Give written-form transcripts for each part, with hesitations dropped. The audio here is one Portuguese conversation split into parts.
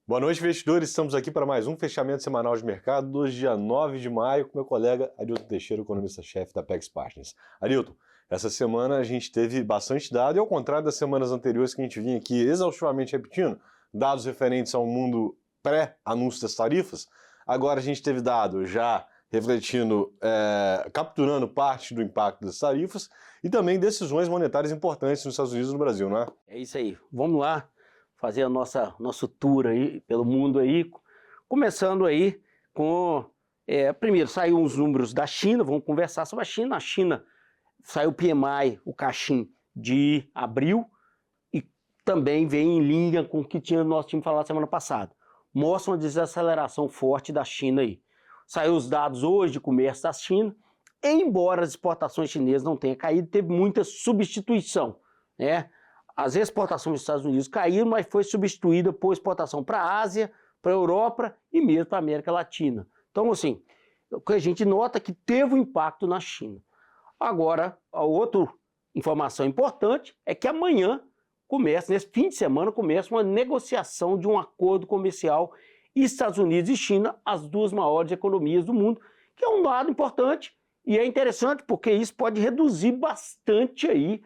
Boa noite, investidores. Estamos aqui para mais um fechamento semanal de mercado, hoje, dia 9 de maio, com meu colega Arilton Teixeira, economista-chefe da Apex Partners. Arilton, essa semana a gente teve bastante dado e, ao contrário das semanas anteriores que a gente vinha aqui exaustivamente repetindo, dados referentes ao mundo pré-anúncio das tarifas, agora a gente teve dado já refletindo, capturando parte do impacto das tarifas e também decisões monetárias importantes nos Estados Unidos e no Brasil, não é? É isso aí. Vamos lá fazer a nosso tour aí pelo mundo aí, começando aí com, primeiro saiu os números da China, vamos conversar sobre a China. A China saiu o PMI, o Caixin de abril, e também vem em linha com o que nós tínhamos falado semana passada. Mostra uma desaceleração forte da China aí. Saiu os dados hoje de comércio da China, embora as exportações chinesas não tenham caído, teve muita substituição, né? As exportações dos Estados Unidos caíram, mas foi substituída por exportação para a Ásia, para a Europa e mesmo para a América Latina. Então, assim, o que a gente nota é que teve um impacto na China. Agora, a outra informação importante é que amanhã começa, nesse fim de semana, começa uma negociação de um acordo comercial Estados Unidos e China, as duas maiores economias do mundo, que é um dado importante e é interessante porque isso pode reduzir bastante aí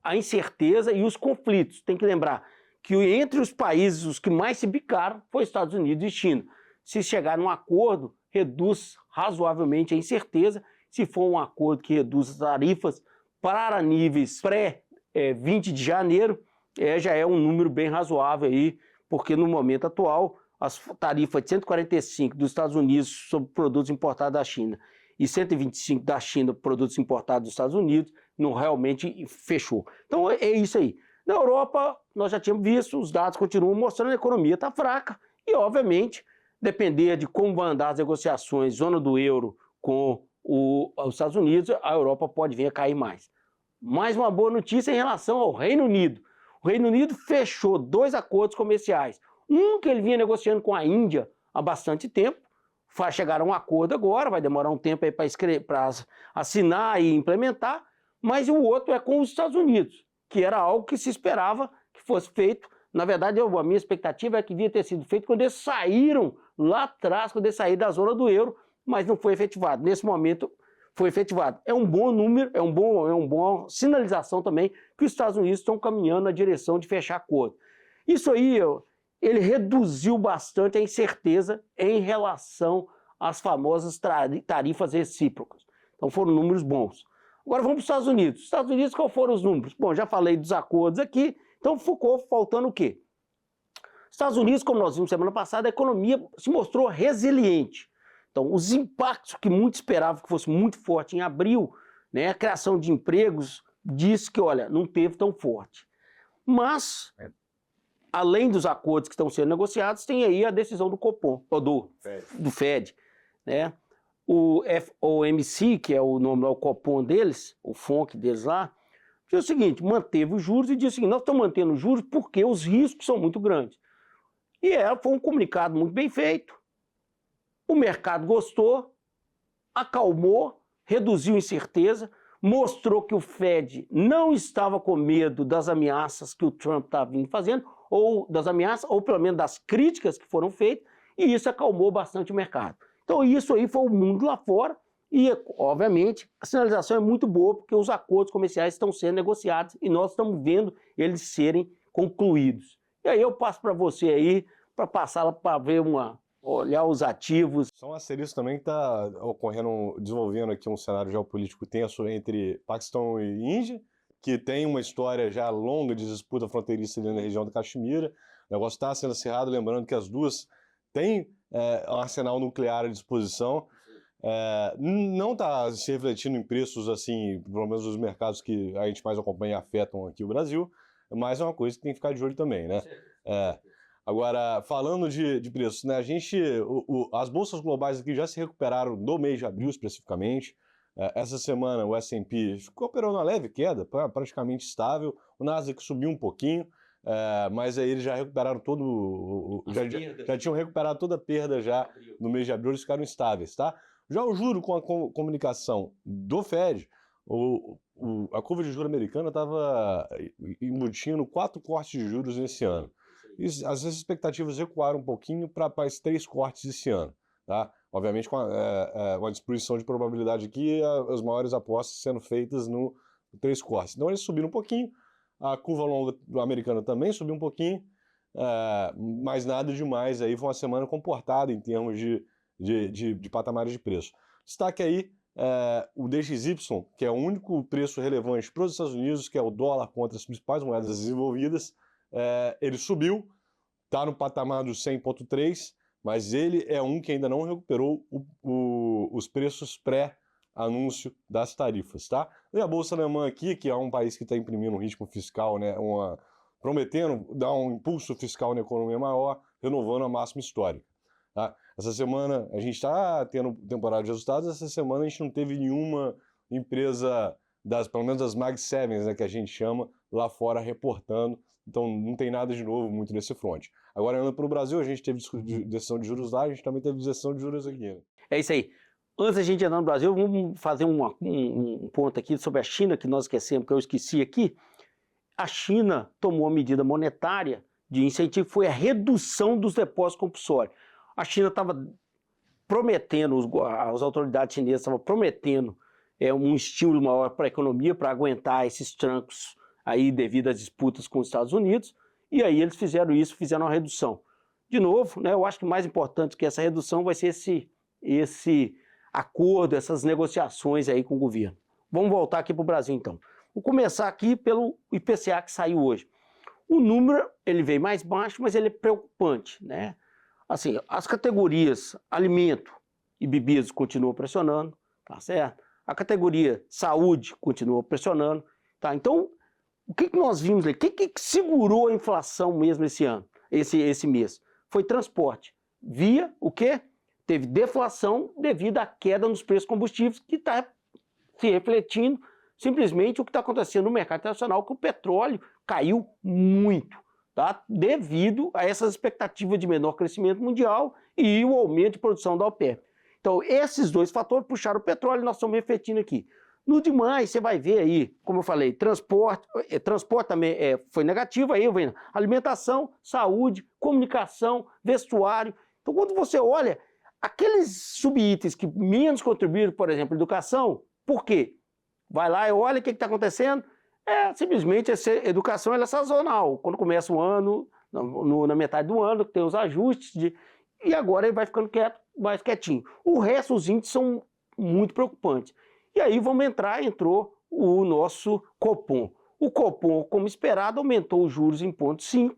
a incerteza e os conflitos. Tem que lembrar que entre os países os que mais se bicaram foi Estados Unidos e China. Se chegar num acordo, reduz razoavelmente a incerteza. Se for um acordo que reduz as tarifas para níveis pré-20 de janeiro, já é um número bem razoável aí, porque no momento atual, as tarifas de 145 dos Estados Unidos sobre produtos importados da China e 125 da China produtos importados dos Estados Unidos, não realmente fechou. Então é isso aí. Na Europa, nós já tínhamos visto, os dados continuam mostrando que a economia está fraca e, obviamente, depender de como vão andar as negociações zona do euro com os Estados Unidos, a Europa pode vir a cair mais. Mais uma boa notícia em relação ao Reino Unido. O Reino Unido fechou 2 acordos comerciais. Um que ele vinha negociando com a Índia há bastante tempo, vai chegar a um acordo agora, vai demorar um tempo aí para assinar e implementar, mas o outro é com os Estados Unidos, que era algo que se esperava que fosse feito. Na verdade, a minha expectativa é que devia ter sido feito quando eles saíram lá atrás, quando eles saíram da zona do euro, mas não foi efetivado. Nesse momento foi efetivado. É um bom número, é uma boa sinalização também que os Estados Unidos estão caminhando na direção de fechar acordo. Isso aí, ele reduziu bastante a incerteza em relação às famosas tarifas recíprocas. Então foram números bons. Agora vamos para os Estados Unidos. Os Estados Unidos, qual foram os números? Bom, já falei dos acordos aqui, então ficou faltando o quê? Estados Unidos, como nós vimos semana passada, a economia se mostrou resiliente. Então os impactos que muitos esperavam que fosse muito forte em abril, né, a criação de empregos, disse que, olha, não teve tão forte. Mas além dos acordos que estão sendo negociados, tem aí a decisão do Copom, ou do Fed, né? O FOMC, que é o nome, o Copom deles, o FONC deles lá, diz o seguinte, manteve os juros e diz o seguinte, nós estamos mantendo os juros porque os riscos são muito grandes. E foi um comunicado muito bem feito, o mercado gostou, acalmou, reduziu a incerteza, mostrou que o Fed não estava com medo das ameaças que o Trump estava vindo fazendo, ou das ameaças, ou pelo menos das críticas que foram feitas, e isso acalmou bastante o mercado. Então isso aí foi o mundo lá fora, e obviamente a sinalização é muito boa, porque os acordos comerciais estão sendo negociados, e nós estamos vendo eles serem concluídos. E aí eu passo para você aí, para passar lá para ver olhar os ativos. Só um asterisco também que está ocorrendo, desenvolvendo aqui um cenário geopolítico tenso entre Paquistão e Índia, que tem uma história já longa de disputa fronteiriça ali na região do Caxemira. O negócio está sendo acirrado, lembrando que as duas têm um arsenal nuclear à disposição. Não está se refletindo em preços, assim, pelo menos os mercados que a gente mais acompanha e afetam aqui o Brasil, mas é uma coisa que tem que ficar de olho também, né? Agora, falando de preços, né, as bolsas globais aqui já se recuperaram no mês de abril, especificamente. Essa semana o S&P ficou operando uma leve queda, praticamente estável. O Nasdaq subiu um pouquinho, mas aí eles já recuperaram já tinham recuperado toda a perda já no mês de abril, eles ficaram estáveis, tá? Já o juro com a comunicação do Fed, a curva de juros americana estava embutindo 4 cortes de juros nesse ano. as expectativas recuaram um pouquinho para esses 3 cortes esse ano, tá? Obviamente com uma distribuição de probabilidade aqui, as maiores apostas sendo feitas no 3 cortes. Então eles subiram um pouquinho, a curva longa do americano também subiu um pouquinho, mas nada demais aí, foi uma semana comportada em termos de patamares de preço. Destaque aí o DXY, que é o único preço relevante para os Estados Unidos, que é o dólar contra as principais moedas desenvolvidas, ele subiu, está no patamar do 100,3, mas ele é um que ainda não recuperou os preços pré-anúncio das tarifas, tá? E a Bolsa Alemã aqui, que é um país que está imprimindo um ritmo fiscal, né, prometendo dar um impulso fiscal na economia maior, renovando a máxima histórica, tá? Essa semana a gente está tendo temporada de resultados, essa semana a gente não teve nenhuma empresa, pelo menos das Mag 7, né, que a gente chama, lá fora reportando, então não tem nada de novo muito nesse front. Agora, olhando para o Brasil, a gente teve decisão de juros lá, a gente também teve decisão de juros aqui, né? É isso aí. Antes da gente entrar no Brasil, vamos fazer um ponto aqui sobre a China, que nós esquecemos, que eu esqueci aqui. A China tomou uma medida monetária de incentivo, foi a redução dos depósitos compulsórios. A China estava prometendo, as autoridades chinesas estavam prometendo um estímulo maior para a economia, para aguentar esses trancos aí devido às disputas com os Estados Unidos, e aí eles fizeram isso, fizeram uma redução. De novo, né, eu acho que mais importante que essa redução vai ser esse acordo, essas negociações aí com o governo. Vamos voltar aqui para o Brasil então. Vou começar aqui pelo IPCA que saiu hoje. O número, ele veio mais baixo, mas ele é preocupante, né? Assim, as categorias alimento e bebidas continuam pressionando, tá certo? A categoria saúde continua pressionando, tá? Então, o que nós vimos ali? O que segurou a inflação mesmo esse ano, esse mês? Foi transporte. Via o quê? Teve deflação devido à queda nos preços combustíveis, que está se refletindo simplesmente o que está acontecendo no mercado internacional, que o petróleo caiu muito, tá? Devido a essas expectativas de menor crescimento mundial e o aumento de produção da OPEP. Então, esses dois fatores puxaram o petróleo e nós estamos refletindo aqui. No demais, você vai ver aí, como eu falei, transporte também foi negativo, aí vem alimentação, saúde, comunicação, vestuário. Então, quando você olha, aqueles subitens que menos contribuíram, por exemplo, educação, por quê? Vai lá e olha o que está acontecendo, simplesmente essa educação ela é sazonal. Quando começa o ano, na metade do ano, tem os ajustes, e agora ele vai ficando mais quietinho. O resto, os índices são muito preocupantes. E aí entrou o nosso Copom. O Copom, como esperado, aumentou os juros em 0,5,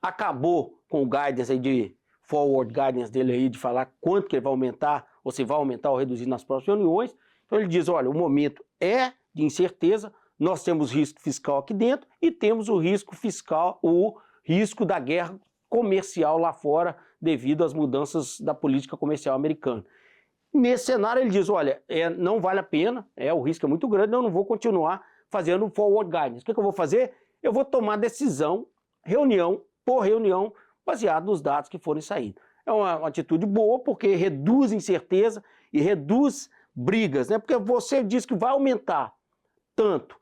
acabou com o guidance aí forward guidance dele aí de falar quanto que ele vai aumentar, ou se vai aumentar ou reduzir nas próximas reuniões. Então ele diz, olha, o momento é de incerteza, nós temos risco fiscal aqui dentro e temos o risco fiscal, o risco da guerra comercial lá fora devido às mudanças da política comercial americana. Nesse cenário ele diz, olha, não vale a pena, o risco é muito grande, eu não vou continuar fazendo forward guidance. O que eu vou fazer? Eu vou tomar decisão, reunião por reunião, baseado nos dados que forem saindo. É uma atitude boa porque reduz incerteza e reduz brigas, né? Porque você diz que vai aumentar tanto,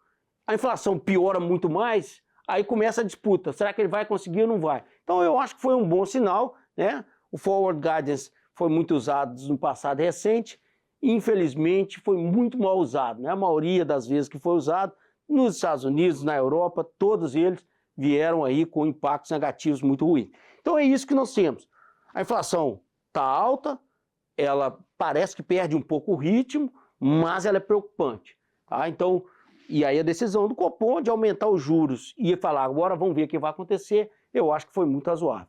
a inflação piora muito mais, aí começa a disputa, será que ele vai conseguir ou não vai? Então eu acho que foi um bom sinal, né? O forward guidance foi muito usado no passado recente, e infelizmente foi muito mal usado, né? A maioria das vezes que foi usado, nos Estados Unidos, na Europa, todos eles vieram aí com impactos negativos muito ruins. Então é isso que nós temos. A inflação está alta, ela parece que perde um pouco o ritmo, mas ela é preocupante, tá? Então, e aí a decisão do Copom de aumentar os juros e falar, agora vamos ver o que vai acontecer, eu acho que foi muito razoável.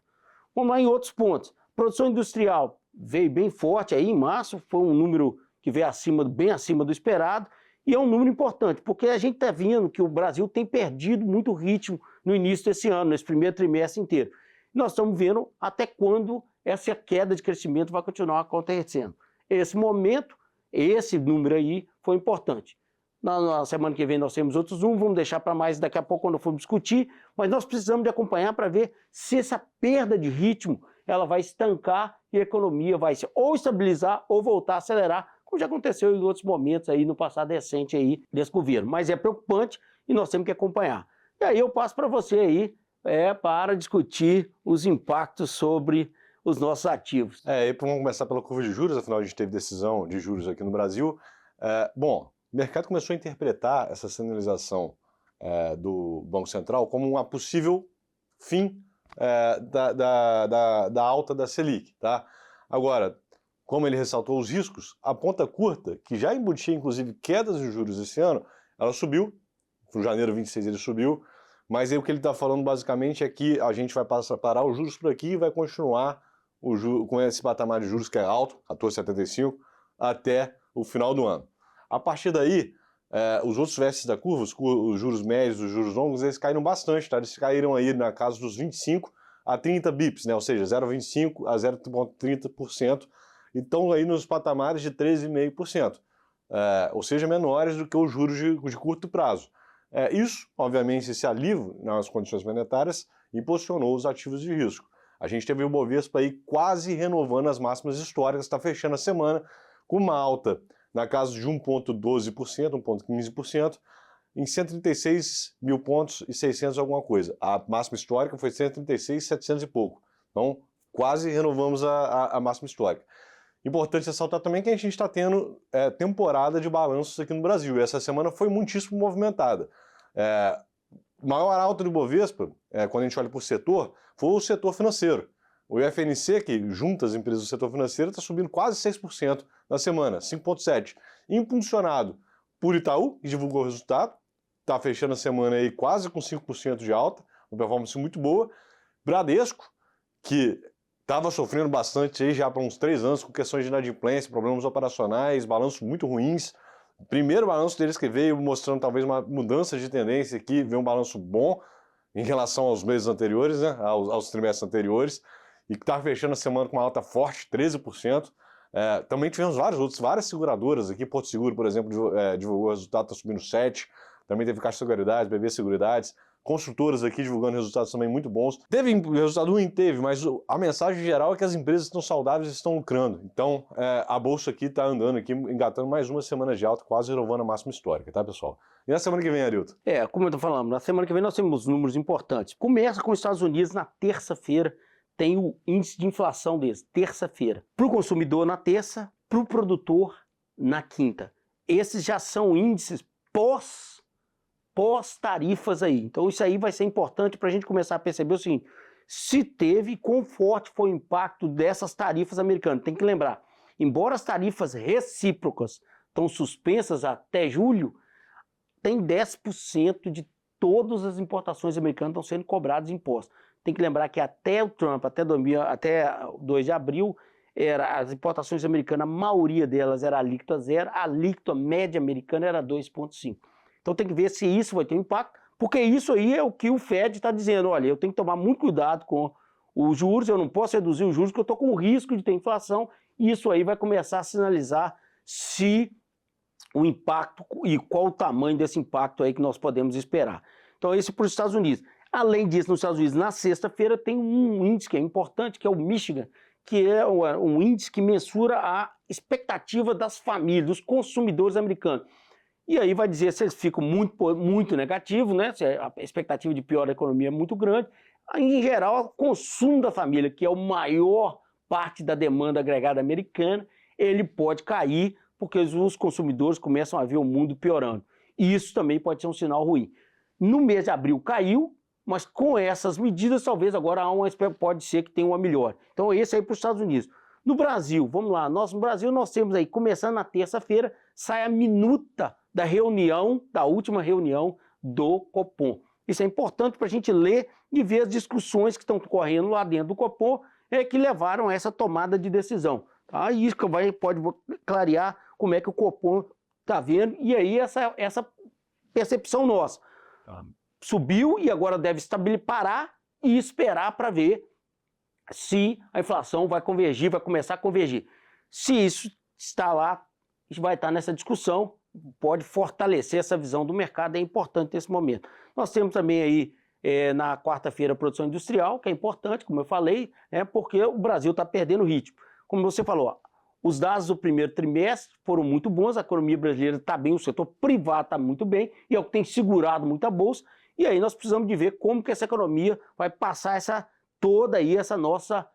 Vamos lá em outros pontos. Produção industrial veio bem forte aí em março, foi um número que veio bem acima do esperado, e é um número importante, porque a gente está vendo que o Brasil tem perdido muito ritmo no início desse ano, nesse primeiro trimestre inteiro. Nós estamos vendo até quando essa queda de crescimento vai continuar acontecendo. Esse momento, esse número aí foi importante. Na semana que vem nós temos outros números, vamos deixar para mais daqui a pouco quando formos discutir, mas nós precisamos de acompanhar para ver se essa perda de ritmo ela vai estancar e a economia vai ou estabilizar ou voltar a acelerar, como já aconteceu em outros momentos aí no passado recente aí desse governo. Mas é preocupante e nós temos que acompanhar. E aí eu passo para você aí para discutir os impactos sobre os nossos ativos. E vamos começar pela curva de juros, afinal a gente teve decisão de juros aqui no Brasil. Bom, o mercado começou a interpretar essa sinalização do Banco Central como uma possível fim da alta da Selic, tá? Agora, como ele ressaltou os riscos, a ponta curta, que já embutia inclusive quedas de juros esse ano, ela subiu, em janeiro 26 ele subiu, mas aí o que ele está falando basicamente é que a gente vai parar os juros por aqui e vai continuar com esse patamar de juros que é alto, 14,75, até o final do ano. A partir daí, os outros vértices da curva, os juros médios, os juros longos, eles caíram bastante, tá? Eles caíram aí na casa dos 25 a 30 bips, né? Ou seja, 0,25 a 0,30%, e estão aí nos patamares de 13,5%, ou seja, menores do que os juros de curto prazo. Isso, obviamente, esse alívio nas condições monetárias impulsionou os ativos de risco. A gente teve o Bovespa aí quase renovando as máximas históricas, está fechando a semana com uma alta na casa de 1,12%, 1,15%, em 136 mil pontos e 600 alguma coisa. A máxima histórica foi 136.700 e pouco. Então, quase renovamos a máxima histórica. Importante ressaltar também que a gente está tendo temporada de balanços aqui no Brasil. E essa semana foi muitíssimo movimentada. Maior alta do Bovespa, quando a gente olha por setor, foi o setor financeiro. O IFNC, que junta as empresas do setor financeiro, está subindo quase 6% na semana, 5,7%. Impulsionado por Itaú, que divulgou o resultado, está fechando a semana aí quase com 5% de alta, uma performance muito boa. Bradesco, que estava sofrendo bastante aí já há uns 3 anos com questões de inadimplência, problemas operacionais, balanços muito ruins. O primeiro balanço deles que veio mostrando talvez uma mudança de tendência aqui, veio um balanço bom em relação aos meses anteriores, né, aos trimestres anteriores, e que está fechando a semana com uma alta forte, 13%. Também tivemos várias seguradoras aqui, Porto Seguro, por exemplo, divulgou o resultado, está subindo 7%. Também teve Caixa Seguridades, BB Seguridades. Construtoras aqui divulgando resultados também muito bons. Teve resultado ruim? Teve, mas a mensagem geral é que as empresas estão saudáveis e estão lucrando. Então, a Bolsa aqui está andando aqui, engatando mais uma semana de alta, quase renovando a máxima histórica, tá, pessoal? E na semana que vem, Arilton? Como eu estou falando, na semana que vem nós temos números importantes. Começa com os Estados Unidos na terça-feira, tem o índice de inflação deles, terça-feira. Para o consumidor na terça, para o produtor na quinta. Esses já são índices pós-tarifas aí. Então isso aí vai ser importante para a gente começar a perceber o seguinte, se teve, quão forte foi o impacto dessas tarifas americanas. Tem que lembrar, embora as tarifas recíprocas estão suspensas até julho, tem 10% de todas as importações americanas estão sendo cobradas impostos. Tem que lembrar que até o Trump, até 2 de abril, as importações americanas, a maioria delas era alíquota zero, a alíquota média americana era 2,5%. Então tem que ver se isso vai ter um impacto, porque isso aí é o que o Fed está dizendo, olha, eu tenho que tomar muito cuidado com os juros, eu não posso reduzir os juros, porque eu estou com o risco de ter inflação, e isso aí vai começar a sinalizar se o impacto e qual o tamanho desse impacto aí que nós podemos esperar. Então esse para os Estados Unidos. Além disso, nos Estados Unidos, na sexta-feira, tem um índice que é importante, que é o Michigan, que é um índice que mensura a expectativa das famílias, dos consumidores americanos. E aí vai dizer se eles ficam muito negativos, né? Se a expectativa de pior da economia é muito grande. Em geral, o consumo da família, que é a maior parte da demanda agregada americana, ele pode cair porque os consumidores começam a ver o mundo piorando. E isso também pode ser um sinal ruim. No mês de abril caiu, mas com essas medidas, talvez agora pode ser que tenha uma melhora. Então esse aí para os Estados Unidos. No Brasil, vamos lá, no Brasil nós temos aí, começando na terça-feira, sai a minuta da última reunião do Copom. Isso é importante para a gente ler e ver as discussões que estão correndo lá dentro do Copom que levaram a essa tomada de decisão. Tá? E isso pode clarear como é que o Copom está vendo, e aí essa percepção nossa. Subiu e agora deve parar e esperar para ver se a inflação vai convergir, vai começar a convergir. Se isso está lá, a gente vai estar nessa discussão, pode fortalecer essa visão do mercado, é importante nesse momento. Nós temos também aí na quarta-feira a produção industrial, que é importante, como eu falei, porque o Brasil está perdendo ritmo. Como você falou, os dados do primeiro trimestre foram muito bons, a economia brasileira está bem, o setor privado está muito bem, e é o que tem segurado muito a bolsa. E aí nós precisamos de ver como que essa economia vai passar toda aí essa nossa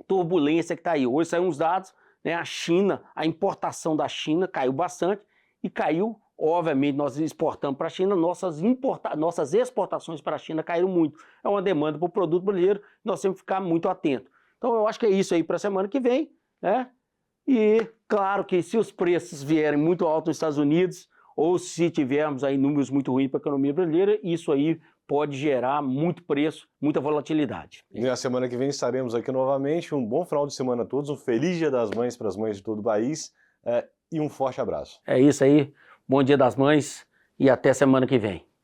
turbulência que está aí. Hoje saíram uns dados, né, a China, a importação da China caiu bastante e caiu, obviamente, nós exportamos para a China, nossas exportações para a China caíram muito. É uma demanda para o produto brasileiro, nós temos que ficar muito atentos. Então eu acho que é isso aí para a semana que vem, né? E claro que se os preços vierem muito altos nos Estados Unidos, ou se tivermos aí números muito ruins para a economia brasileira, isso aí pode gerar muito preço, muita volatilidade. E na semana que vem estaremos aqui novamente. Um bom final de semana a todos, um feliz Dia das Mães para as mães de todo o país e um forte abraço. É isso aí, bom Dia das Mães e até semana que vem.